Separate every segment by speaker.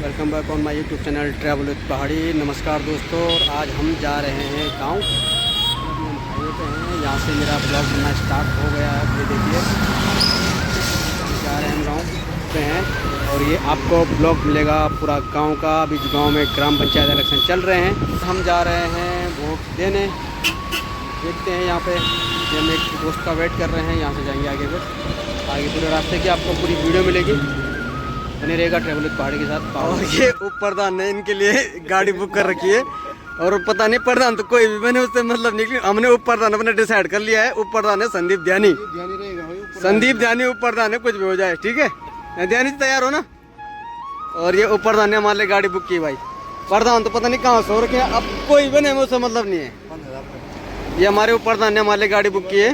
Speaker 1: Welcome back on my YouTube channel travel with पहाड़ी। नमस्कार दोस्तों, और आज हम जा रहे हैं गांव। हाईवे पे हैं, यहाँ से मेरा ब्लॉग बनना स्टार्ट हो गया है। ये देखिए, जा रहे हैं हम गांव पे हैं, और ये आपको ब्लॉग मिलेगा पूरा गांव का। अभी गांव में ग्राम पंचायत इलेक्शन चल रहे हैं, हम जा रहे हैं वोट देने। देखते हैं यहाँ पे, हम एक दोस्त का वेट कर रहे हैं। यहाँ से जाएंगे आगे पूरे रास्ते की आपको पूरी वीडियो मिलेगी। बने रहेगा ट्रैवल विद पहाड़ी के साथ। और ये उप प्रधान ने इनके लिए गाड़ी बुक कर रखी है, और पता नहीं प्रधान तो कोई भी, मैंने उससे मतलब निकली। हमने उप प्रधान अपने डिसाइड कर लिया है। उप प्रधान है संदीप ध्यानी, संदीप ध्यानी उप प्रधान है, कुछ भी हो जाए ठीक है। ध्यानी तैयार हो ना। और ये उप प्रधान ने हमारे लिए गाड़ी बुक की भाई। प्रधान तो पता नहीं कहाँ सो रखे हैं, अब कोई भी नहीं, उससे मतलब नहीं है। ये हमारे उप प्रधान ने हमारे लिए गाड़ी बुक की है,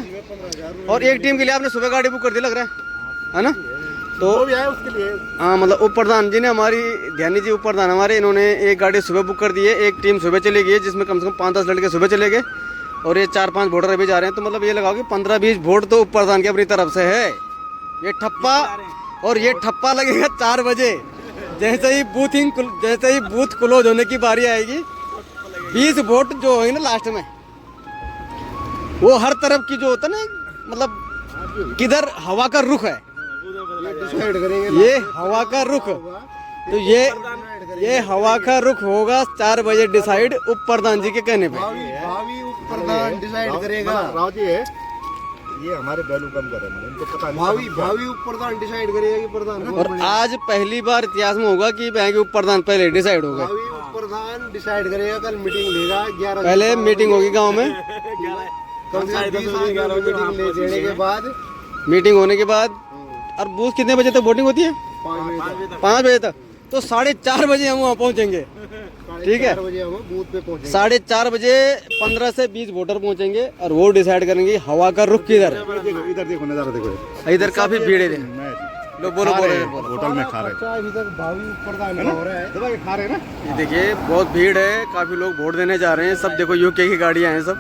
Speaker 1: और एक टीम के लिए आपने सुबह गाड़ी बुक कर दी लग रहा है ना। तो भी आए उसके लिए, हाँ मतलब उप प्रधान जी ने, हमारी ध्यानी जी उप प्रधान हमारे, इन्होंने एक गाड़ी सुबह बुक कर दी है। एक टीम सुबह चली गई है, जिसमें कम से कम 5-10 लड़के सुबह चले गए, और ये 4-5 वोटर अभी जा रहे हैं। तो मतलब ये लगाओ कि 15-20 वोट तो उप प्रधान की अपनी तरफ से है। ये ठप्पा, और ये ठप्पा लगेगा 4 बजे। जैसे ही बूथ क्लोज होने की बारी आएगी, 20 वोट जो है ना लास्ट में, वो हर तरफ की जो होता है ना, मतलब किधर हवा का रुख है, ये हवा का रुख। तो ये हवा का रुख होगा 4 बजे डिसाइड, उप प्रधान जी के कहने पे।
Speaker 2: भावी उप प्रधान डिसाइड करेगा। राव जी है, ये हमारे बैलू कम कर रहे हैं, इनको पता नहीं। भावी उप प्रधान डिसाइड करेगा कि प्रधान।
Speaker 1: और आज पहली बार इतिहास में होगा कि बैंक उप प्रधान पहले डिसाइड होगा।
Speaker 2: भावी उप प्रधान डिसाइड करेगा। कल मीटिंग लेगा 11
Speaker 1: पहले मीटिंग होगी गाँव में, मीटिंग होने के बाद। और बूथ कितने बजे तक वोटिंग होती है? 5 बजे तक। तो 4:30 बजे हम वहाँ पहुँचेंगे, ठीक है।
Speaker 2: बूथ पे पहुंचेंगे
Speaker 1: 4:30 बजे 15 से 20 वोटर पहुँचेंगे, और वो डिसाइड करेंगे हवा का रुख किधर है।
Speaker 2: इधर देखो, नजारा देखो,
Speaker 1: इधर काफी भीड़ है। लोग बोलो
Speaker 2: होटल में खा रहे हैं। भावी उप प्रधान हो रहा है, खा रहे हैं ना।
Speaker 1: ये देखिए बहुत भीड़ है, काफी लोग वोट देने जा रहे हैं। सब देखो यूके की गाड़ियाँ हैं, सब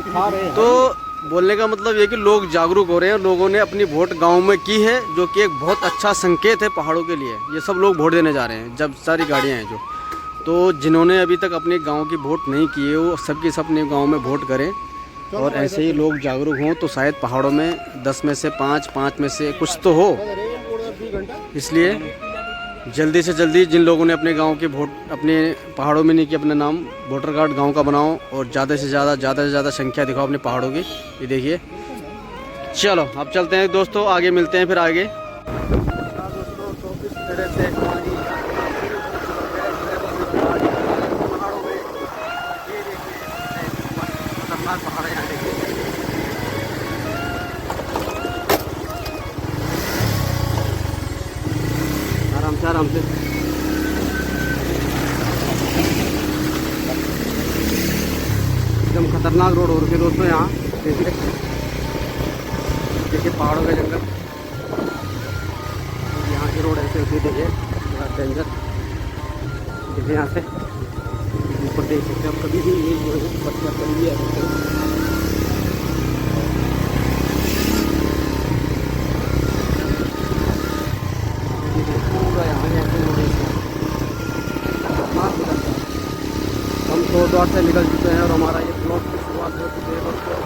Speaker 2: खा रहे हैं।
Speaker 1: तो बोलने का मतलब ये कि लोग जागरूक हो रहे हैं। लोगों ने अपनी वोट गांव में की है, जो कि एक बहुत अच्छा संकेत है पहाड़ों के लिए। ये सब लोग वोट देने जा रहे हैं, जब सारी गाड़ियां हैं जो। तो जिन्होंने अभी तक अपने गांव की वोट नहीं की है, वो सबके सब अपने गांव में वोट करें, और ऐसे ही लोग जागरूक हों तो शायद पहाड़ों में 10 में से 5 में से कुछ तो हो। इसलिए जल्दी से जल्दी जिन लोगों ने अपने गांव के वोट, अपने पहाड़ों में नहीं किया, अपना नाम वोटर कार्ड गांव का बनाओ, और ज़्यादा से ज़्यादा संख्या दिखाओ अपने पहाड़ों की। ये देखिए, चलो अब चलते हैं दोस्तों, आगे मिलते हैं फिर आगे। दोस्तों तो इस तरह से हमारी खतरनाक पहाड़ है यहाँ देखिए। आराम से एकदम खतरनाक रोड हो रही है दोस्तों। यहाँ देखिए पहाड़ों का जंगल, यहाँ की रोड ऐसे होती है। देखिए थोड़ा डेंजर, देखिए यहाँ से ऊपर देख सकते हैं आप। कभी भी ये जो है पत्थर कभी भी आ सकते हैं। हम तो द्वार से निकल चुके हैं, और हमारा ये ब्लॉग की शुरुआत हो चुकी है दोस्तों।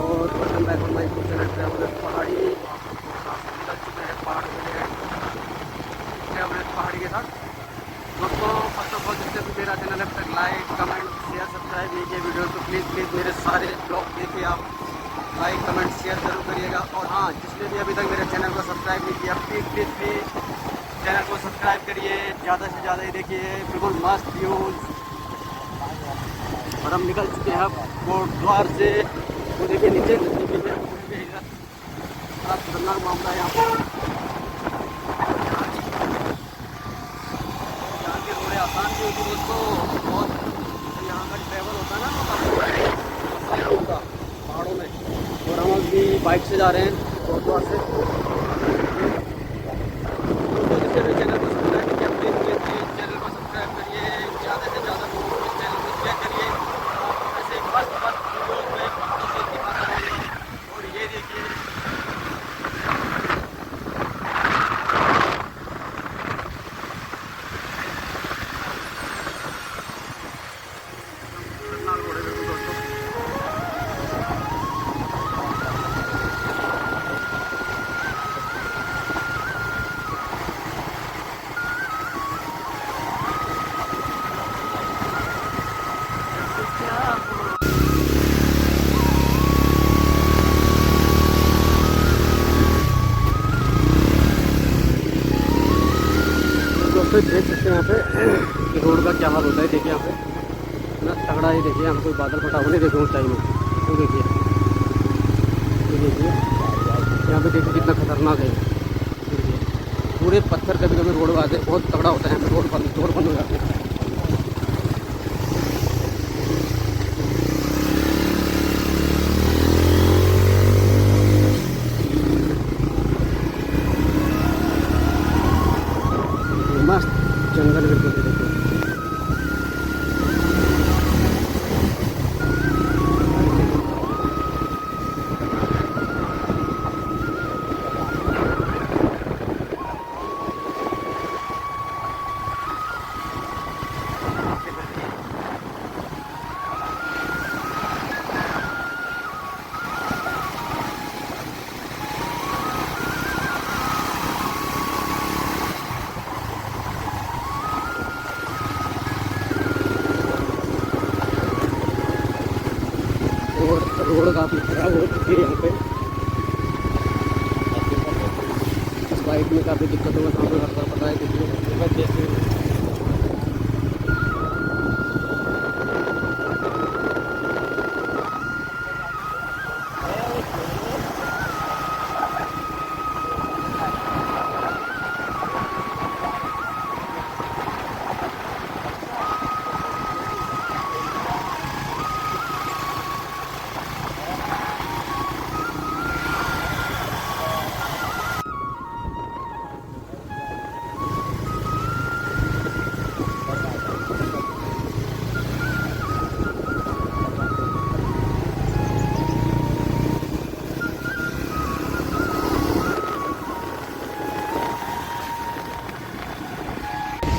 Speaker 1: और welcome back on my YouTube channel travel with पहाड़ी। निकल चुके हैं पहाड़ ट्रैवल विद पहाड़ी के साथ दोस्तों। फर्स्ट ऑफ ऑल जिससे भी मेरा चैनल अब तक लाइक कमेंट शेयर सब्सक्राइब नहीं किया वीडियो, तो प्लीज़ मेरे सारे ब्लॉग देखिए आप, लाइक कमेंट शेयर जरूर करिएगा। और हाँ, जिसने भी अभी तक मेरे चैनल को सब्सक्राइब नहीं किया, प्लीज़ चैनल को सब्सक्राइब करिए, ज़्यादा से ज़्यादा ही देखिए, बिल्कुल मस्त व्यूज़। और हम निकल चुके हैं अब कोट द्वार से। वो देखिए नीचे खतरनाक मामला है यहाँ पर। यहाँ की रोडें आसान भी होती दोस्तों, बहुत यहाँ का ट्रैवल होता है ना आसान होता पहाड़ों में। और हम अभी बाइक से जा रहे हैं कोट द्वार से। जिससे भी चैनल को सब्सक्राइब किया, प्लीज़ चैनल को सब्सक्राइब करिए, ज़्यादा से ज़्यादा लोगों को चैनल को शेयर करिए। ऐसे मस्त वीडियोज़ में बातों से दिखाता रहिए। और ये देखिए दोस्तों देख सकते हैं यहाँ पे कि रोड का क्या हाल होता है। देखिए यहाँ पे ना तगड़ा ही, देखिए यहाँ कोई बादल फटा हुआ नहीं, देखिए ऊंचाई में तो देखिए, ये देखिए यहाँ पे देखिए कितना खतरनाक है। देखिए पूरे पत्थर, कभी कभी रोड आते बहुत तगड़ा होता है यहाँ पे, रोड बंद हो जाते हैं। मस्त जंगल बिल्कुल देखो। रोड काफ़ी खराब हो चुकी है यहाँ पे, इस बाइक में काफ़ी दिक्कतों का सामना करना पड़ रहा है। देखिए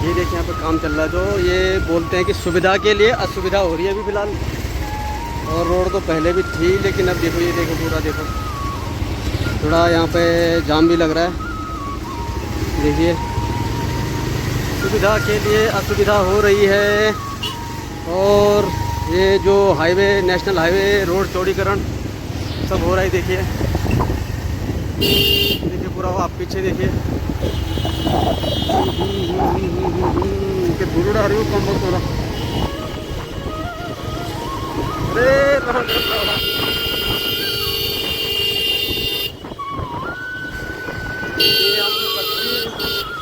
Speaker 1: ये देखिए यहाँ पे काम चल रहा है, जो ये बोलते हैं कि सुविधा के लिए असुविधा हो रही है अभी फ़िलहाल। और रोड तो पहले भी थी, लेकिन अब देखो, ये देखो पूरा देखो, थोड़ा यहाँ पे जाम भी लग रहा है। देखिए सुविधा के लिए असुविधा हो रही है। और ये जो हाईवे, नेशनल हाईवे रोड चौड़ीकरण सब हो रहा है। देखिए देखिए पूरा आप पीछे देखिए धूल उड़ा रही हूँ कम बहुत हो रहा।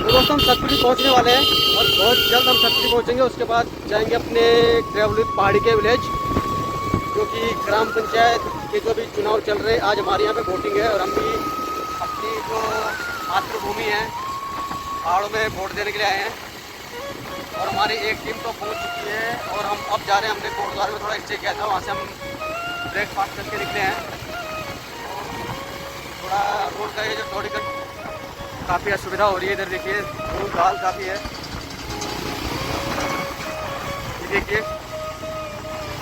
Speaker 1: दोस्तों हम सतपुरी पहुँचने वाले हैं और बहुत जल्द हम सतपुरी पहुँचेंगे। उसके बाद जाएंगे अपने ट्रैवल विद पहाड़ी के विलेज, क्योंकि ग्राम पंचायत के जो भी चुनाव चल रहे हैं, आज हमारे यहाँ पे वोटिंग है और हम भी अपनी जो मातृभूमि है पहाड़ों में वोट देने के लिए आए हैं। और हमारी एक टीम तो पहुंच चुकी है और हम अब जा रहे हैं। हमने कोटद्वार में थोड़ा स्टे किया था, वहाँ से हम ब्रेकफास्ट करके निकले हैं। थोड़ा रोड का ये जो थोड़ी काफ़ी असुविधा हो रही है। इधर देखिए धूल धाल काफ़ी है। ये देखिए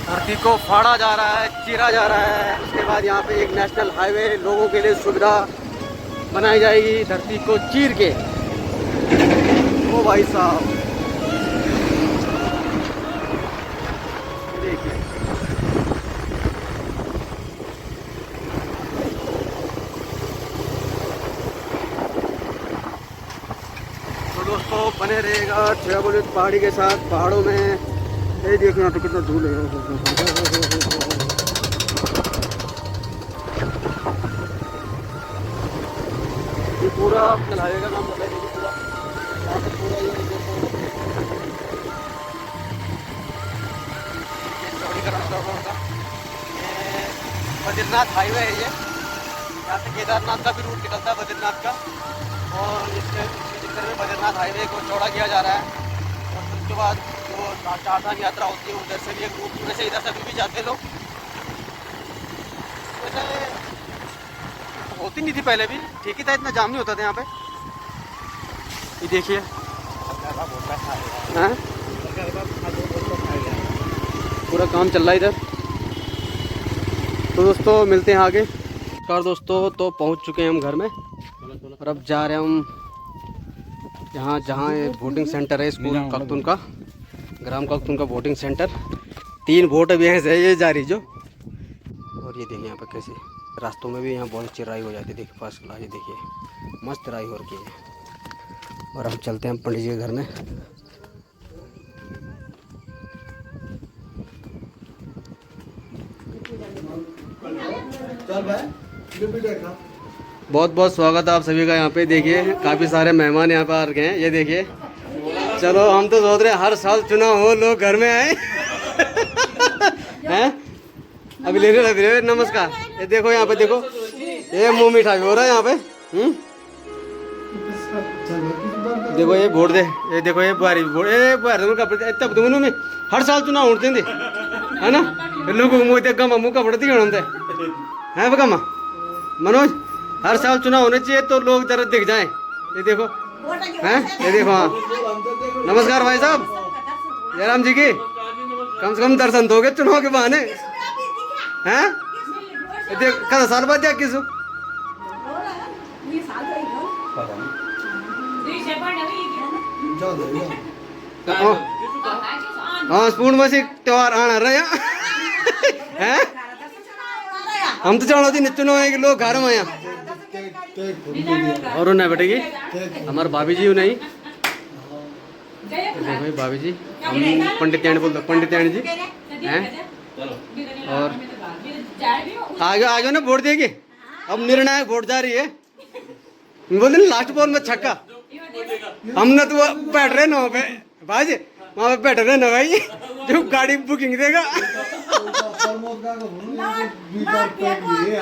Speaker 1: धरती को फाड़ा जा रहा है, चीरा जा रहा है। उसके बाद यहाँ पे एक नेशनल हाईवे लोगों के लिए सुविधा बनाई जाएगी, धरती को चीर के। ओ भाई साहब देखिए, तो दोस्तों बने रहेगा ट्रैवल विद पहाड़ी के साथ पहाड़ों में। ये देखो यहाँ पे कितना धूल है। ये पूरा नेशनल हाईवे का नाम बताइए पूरा, यहाँ पे पूरा ये बद्रीनाथ हाईवे है। ये यहाँ से केदारनाथ का भी रूट निकलता है, बद्रीनाथ का। और इसके चक्कर में बद्रीनाथ हाईवे को चौड़ा किया जा रहा है। और उसके बाद जो चारधाम यात्रा होती है उधर से भी एक रूट, वैसे इधर से भी जाते लोग। वैसे होती नहीं थी पहले भी, ठीक ही था, इतना जाम नहीं होता था यहाँ पे। ये देखिए पूरा काम चल रहा है इधर। तो दोस्तों मिलते हैं आगे। नमस्कार दोस्तों, तो पहुंच चुके हैं हम घर में और अब जा रहे हैं हम यहाँ जहाँ वोटिंग सेंटर है स्कूल कख्तून का, ग्राम कख्तून का वोटिंग सेंटर। 3 वोट अभी यहाँ से ये जा रही जो। और ये देखिए यहाँ पर कैसे रास्तों में भी यहाँ बहुत अच्छी राई हो जाती है। देखिए फर्स्ट क्लास, ये देखिए मस्त राई हो रखी है। और हम चलते हैं पंडित जी के घर में। बहुत बहुत स्वागत है आप सभी का यहाँ पे। देखिए काफ़ी सारे मेहमान यहाँ पे आ रखे हैं, ये देखिए। चलो हम तो सोच रहे हैं हर साल चुनाव हो, लोग घर में आए हैं। अभी लेने लग रहे। नमस्कार। ये देखो यहाँ पे, देखो ये मुंह मीठा भी हो रहा है यहाँ पे। देखो ये वोट दे, ये देखो ये बारी वोट, ये बारी कपड़े तब दोनों में हर साल चुनाव उठते थे, है ना। लोगों को मुँह देख गमा मुँह कपड़े दिखे होते हैं गमा। मनोज, हर साल चुनाव होने चाहिए तो लोग जरा दिख जाएं। ये देखो हैं, ये देखो। हाँ नमस्कार भाई साहब, जयराम जी की कम से कम दर्शन दोगे चुनाव के बहाने हैं। देख कल साल बाद क्या किस हाँ पूर्णमासी त्योहार आना रहे हैं। हम तो चाहो थी चुनाव है कि लोग घर में आया और उन्हें बेटेगी हमारे भाभी जी नहीं। देखो भाभी जी, हम पंडित यानी बोलते पंडित यानी जी हैं। और आगे आगे ना वोट देगी। अब निर्णायक वोट जा रही है। बोलते ना लास्ट बॉल में छक्का। हमने तो बैठ रहे ना वहाँ पे भाई, वहाँ पे बैठ रहे ना भाई, जो गाड़ी बुकिंग देगा,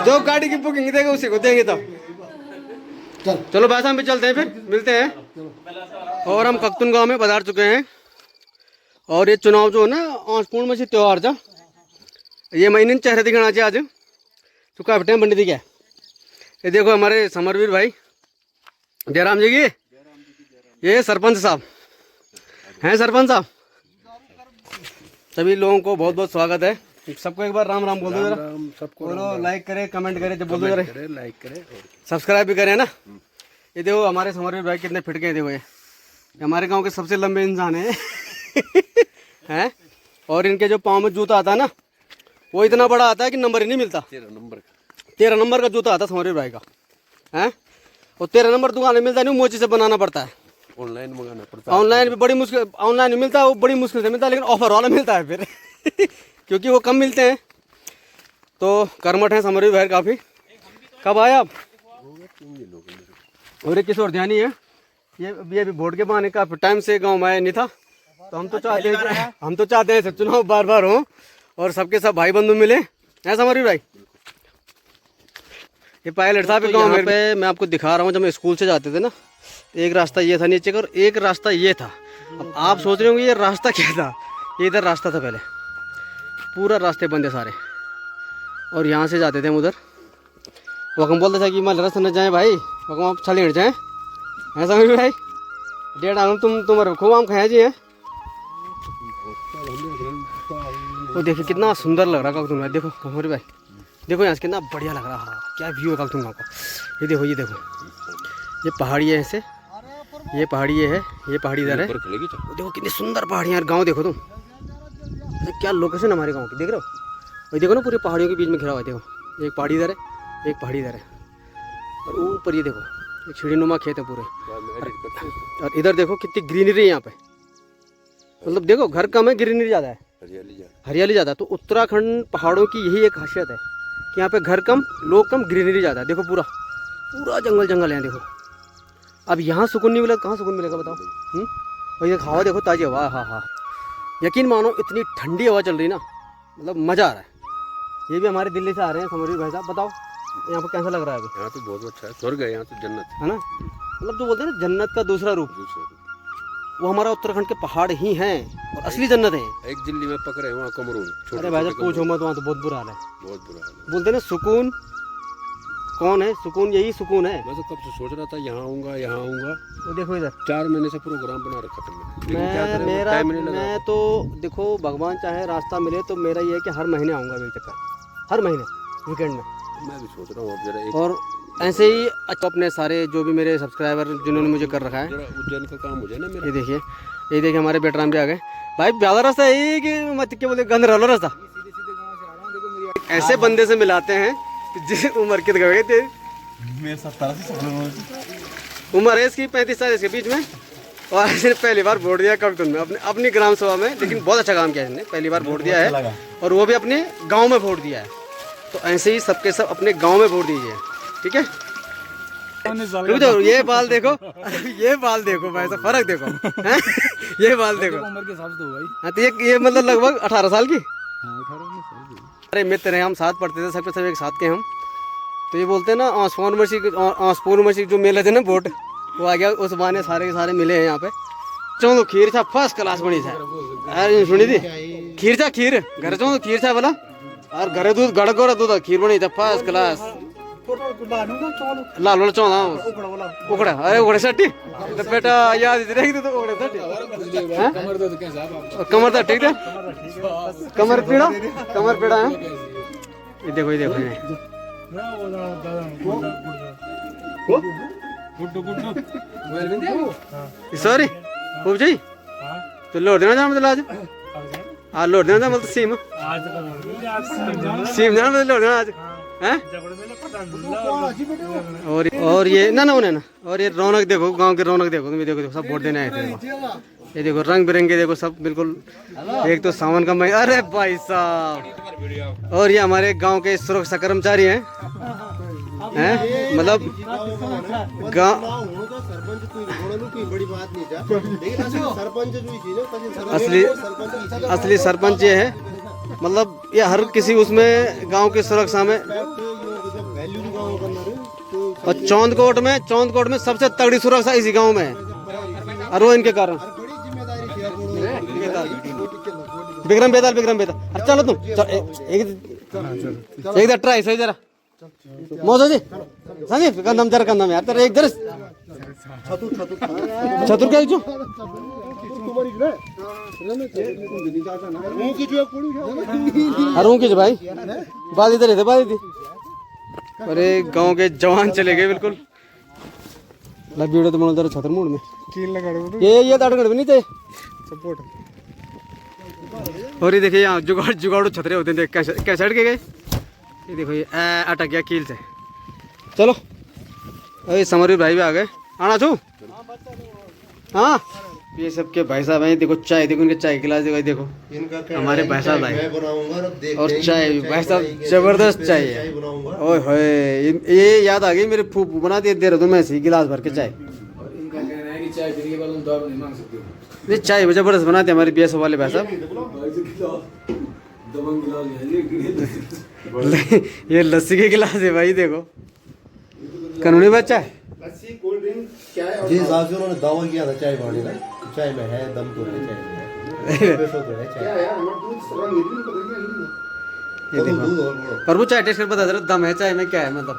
Speaker 1: जो गाड़ी की बुकिंग देगा उसी को देंगे। तब चलो भाई साहब भी चलते हैं, फिर मिलते हैं। और हम कक्तुन गांव में पधार चुके हैं। और ये चुनाव जो है ना पूर्णमासी त्योहार था, ये महीने चेहरे दिखाना चाहिए आज चुका बेटे पंडित जी क्या। ये देखो हमारे समरवीर भाई जयराम जी की, ये सरपंच साहब हैं। सरपंच साहब सभी लोगों को बहुत बहुत स्वागत है। सबको एक बार राम राम बोल दो जरा। सबको बोलो, लाइक करे, कमेंट करे, जब बोल दो जरा, लाइक करे, सब्सक्राइब भी करें ना। ये देखो हमारे समरवीर भाई कितने फिट गए। देखो ये हमारे गांव के सबसे लंबे इंसान है हैं। और इनके जो पाँव में जूता आता है ना, वो इतना बड़ा आता है कि नंबर ही नहीं मिलता। 13 नंबर का जूता आता है समरवीर भाई का हैं। और 13 नंबर दुकान में मिलता नहीं, मोची से बनाना पड़ता है, ऑनलाइन मंगाना पड़ता है। ऑनलाइन भी बड़ी मुश्किल, ऑनलाइन नहीं मिलता, वो बड़ी मुश्किल से मिलता है, लेकिन ऑफर वाला मिलता है फिर क्योंकि वो कम मिलते हैं। तो कर्मठ है समरवीर भाई काफ़ी। कब आए आप? और किस और ध्यान है ये भी वोट के बहाने काफ़ी टाइम से गांव में आया नहीं था। तो हम तो चाहते हैं चुनाव बार बार हो और सबके सब भाई बंधु मिले हैं समरवीर भाई। ये पायलट साहब गाँव में पे मैं आपको दिखा रहा हूँ। जब मैं स्कूल से जाते थे ना, एक रास्ता ये था नीचे का और एक रास्ता ये था। अब आप सोच रहे होंगे ये रास्ता क्या था। ये इधर रास्ता था पहले, पूरा रास्ते बंद है सारे। और यहाँ से जाते थे हम उधर। वो हम बोलते थे कि मैं रास्ता न जाए भाई, वो आप छले जाए हैं समझ भाई। 1.5 आम तुम्हारे खूब आम खाया जी है। वो देखिए कितना सुंदर लग रहा है। देखो हमारे भाई, देखो यहाँ से कितना बढ़िया लग रहा है। क्या व्यू है कक्तुन गाँव का। ये देखो, ये देखो, ये पहाड़ी है ऐसे, ये पहाड़ी है, ये पहाड़ी इधर है। देखो कितनी सुंदर पहाड़ियाँ। गाँव देखो तुम, क्या लोकेशन हमारे गाँव की, देख रहे हो। और देखो ना पूरे पहाड़ियों के बीच में घिरा हुआ है। देखो एक पहाड़ी इधर है, एक पहाड़ी इधर है, और ऊपर ये देखो एक सीढ़ीनुमा खेत है पूरे। और इधर देखो कितनी ग्रीनरी है यहाँ पे। मतलब देखो घर कम है, ग्रीनरी ज़्यादा है, हरियाली ज़्यादा। तो उत्तराखंड पहाड़ों की यही एक खासियत है कि यहाँ पे घर कम, लोग कम, ग्रीनरी ज़्यादा है। देखो पूरा पूरा जंगल जंगल है। देखो अब यहाँ सुकून नहीं मिला, कहाँ सुकून मिलेगा बताओ। और ये हवा देखो, ताज़ी हवा। हाँ हाँ, यकीन मानो इतनी ठंडी हवा चल रही ना, मतलब मज़ा आ रहा है। ये भी हमारे दिल्ली से आ रहे हैं समरवीर भाई साहब। बताओ यहाँ पर कैसा लग रहा है अभी? यहाँ तो बहुत अच्छा है, स्वर्ग है, यहाँ तो जन्नत है ना। मतलब जो बोलते हैं ना जन्नत का दूसरा रूप, वो हमारा उत्तराखंड के पहाड़ ही हैं और असली जन्नत है। एक दिल्ली में पकड़े वहाँ कमरून। अरे भाई साहब पूछो मत, वहाँ तो बहुत बुरा हाल है, बहुत बुरा हाल है। बोलते ना सुकून कौन है, सुकून यही सुकून है। मैं तो कब से सोच रहा था यहाँ आऊँगा, यहाँ आऊँगा। वो देखो इधर 4 महीने से प्रोग्राम बना रखा था मैं तो देखो भगवान चाहे रास्ता मिले तो मेरा ये है कि हर महीने आऊँगा एक चक्कर, हर महीने वीकेंड में। मैं भी सोच रहा हूँ अब जरा। और ऐसे ही अपने सारे जो भी मेरे सब्सक्राइबर जिन्होंने मुझे कर रखा है, उज्जैन का काम हो जाए ना मेरा। ये देखिए हमारे बेटराम भी आ गए भाई। ज़्यादा रास्ता है कि मत क्या बोलते गंद वाला रास्ता। ऐसे बंदे से मिलाते हैं जिस उम्र के गए थे, उम्र है इसकी 35 साल, इसके बीच में और इसने पहली बार वोट दिया कवितुन में अपने अपनी ग्राम सभा में, लेकिन बहुत अच्छा काम किया इसने, पहली बार वोट दिया है और वो भी अपने गांव में वोट दिया है। तो ऐसे ही सबके सब अपने गांव में वोट दीजिए, ठीक है। रुक जाओ, ये बाल देखो, ये बाल देखो भाई साहब, फर्क देखो हैं? ये बाल देखो
Speaker 3: उम्र के हिसाब से तो भाई।
Speaker 1: हाँ, तो ये मतलब लगभग 18 साल की।
Speaker 3: हाँ 18 साल की।
Speaker 1: अरे मित्र हैं, हम साथ पढ़ते थे, सब के सब एक साथ के हम। तो ये बोलते हैं ना आसपूर मसीह जो मेले थे ना वोट, वो आ गया उस बहाने सारे के सारे मिले हैं यहाँ पे। चलो खीर था फर्स्ट क्लास बनी था, अरे सुनी थी खीर था, खीर घर चो खीर था बोला, और घरे दूध गड़गोरा दूध खीर बनी था फर्स्ट क्लास। लाल वाला चौला उकड़ा, अरे उकड़े सट्टी तो बेटा याद रहेगी तो उकड़े सट्टी कमर था ठीक है, कमर पीड़ा है। ये देखो ये देखो सॉरी खूब जी तो लोड देना जा मतलब आज हाँ लोड देना था मतलब सीम देना मतलब लोड देना आज हैं। और ये ना और ये रौनक देखो, गांव की रौनक देखो, तुम देखो सब वोट देने आए थे। ये देखो रंग बिरंगे देखो सब बिल्कुल, एक तो सावन का महीना, अरे भाई साहब। और ये हमारे गांव के सुरक्षा कर्मचारी हैं मतलब असली सरपंच ये है, मतलब ये हर किसी उसमें गांव की सुरक्षा में। और चौंदकोट में सबसे तगड़ी सुरक्षा इसी गांव में है, और वो इनके कारण। विक्रम बेताल अरे चलो तुम एक ट्राई सही जरा मौजो जी संजीव कंदम यार तेरे एक दर चतुर क्या जो अरे की जो भाई बात इधर थी। अरे गांव के जवान चले गए बिल्कुल। वीडियो तो बना छतर मूड में ये ताड़गढ़ भी नहीं थे सपोर्ट। और ये देखिए यहाँ जुगाड़ू छतरे होते हैं, कैसे हट के गए। ये देखो ये अटक गया कील से। चलो अरे समरवीर भाई भी आ गए, आना छू। हाँ ये सबके भाई साहब हैं, देखो चाय देखो, इनके चाय गिलास देखो हमारे भाई साहब भाई। और चाय भी भाई साहब जबरदस्त चाय है। ओए होए ये याद आ गई, मेरे फूफू बना दे रहे थे मैं ऐसे गिलास भर के चाय। ये चाय जबरदस्त बनाते हमारे बीएसएफ वाले भाई साहब। ये लस्सी के गिलास है भाई, देखो कानूनी बच्चा है।
Speaker 2: जिस हिसाब से उन्होंने दावा किया था चाय पानी का, चाय में है दम तो है, चाय में
Speaker 1: ये देखो और वो चाय टेस्ट कर बता दे दम है चाय में क्या है मतलब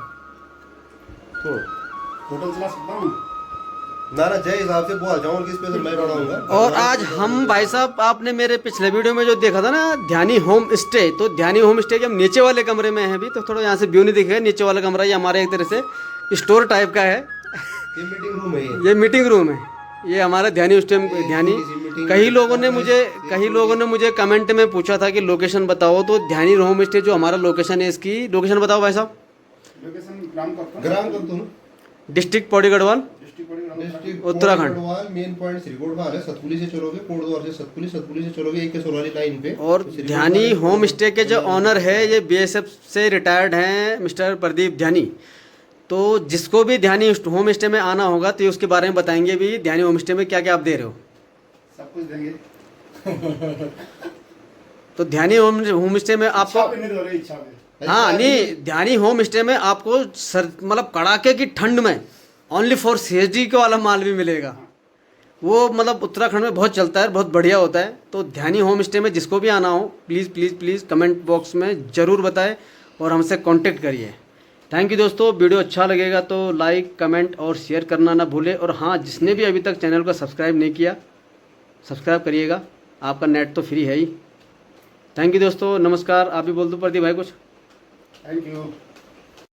Speaker 2: ना जय हिसाब से बोल जाऊं कि स्पेशल मैं बनाऊंगा।
Speaker 1: और आज हम भाई साहब आपने मेरे पिछले वीडियो में जो देखा था ना ध्यानी होम स्टे, तो ध्यानी होम स्टे के हम नीचे वाले कमरे में हैं अभी, तो थोड़ा यहाँ से व्यू नहीं दिखेगा। नीचे वाला कमरा ये हमारे एक तरह से स्टोर टाइप का है,
Speaker 2: ये मीटिंग रूम है,
Speaker 1: ये मीटिंग रूम है, ये हमारा ध्यानी ध्यानी। कई लोगों ने मुझे कमेंट में पूछा था कि लोकेशन बताओ, तो ध्यानी होम स्टे जो हमारा लोकेशन है, इसकी लोकेशन बताओ भाई साहब।
Speaker 2: ग्राम
Speaker 1: district Pauri Garhwal Uttarakhand.
Speaker 2: Main point Shrikotbar है, सतपुली से चलोगे कोटद्वार से सतपुली से चलोगे 1 सोलारी लाइन पे।
Speaker 1: और ध्यानी होम स्टे के जो ऑनर है ये बीएसएफ से रिटायर्ड हैं मिस्टर प्रदीप ध्यानी। तो जिसको भी ध्यानी होम स्टे में आना होगा तो ये उसके बारे में बताएंगे भी ध्यानी होम स्टे में क्या क्या आप दे रहे हो,
Speaker 2: सब कुछ देंगे।
Speaker 1: तो ध्यानी होम स्टे में आपको हाँ नहीं ध्यानी होम स्टे में आपको मतलब कड़ाके की ठंड में ओनली फॉर सीएसडी का वाला माल भी मिलेगा। वो मतलब उत्तराखंड में बहुत चलता है, बहुत बढ़िया होता है। तो ध्यानी होम स्टे में जिसको भी आना हो please please please comment box में ज़रूर बताएं और हमसे कांटेक्ट करिए। थैंक यू दोस्तों, वीडियो अच्छा लगेगा तो लाइक कमेंट और शेयर करना ना भूलें। और हाँ जिसने भी अभी तक चैनल को सब्सक्राइब नहीं किया सब्सक्राइब करिएगा, आपका नेट तो फ्री है ही। थैंक यू दोस्तों, नमस्कार। आप भी बोल दो प्रदीप भाई कुछ।
Speaker 2: Thank you.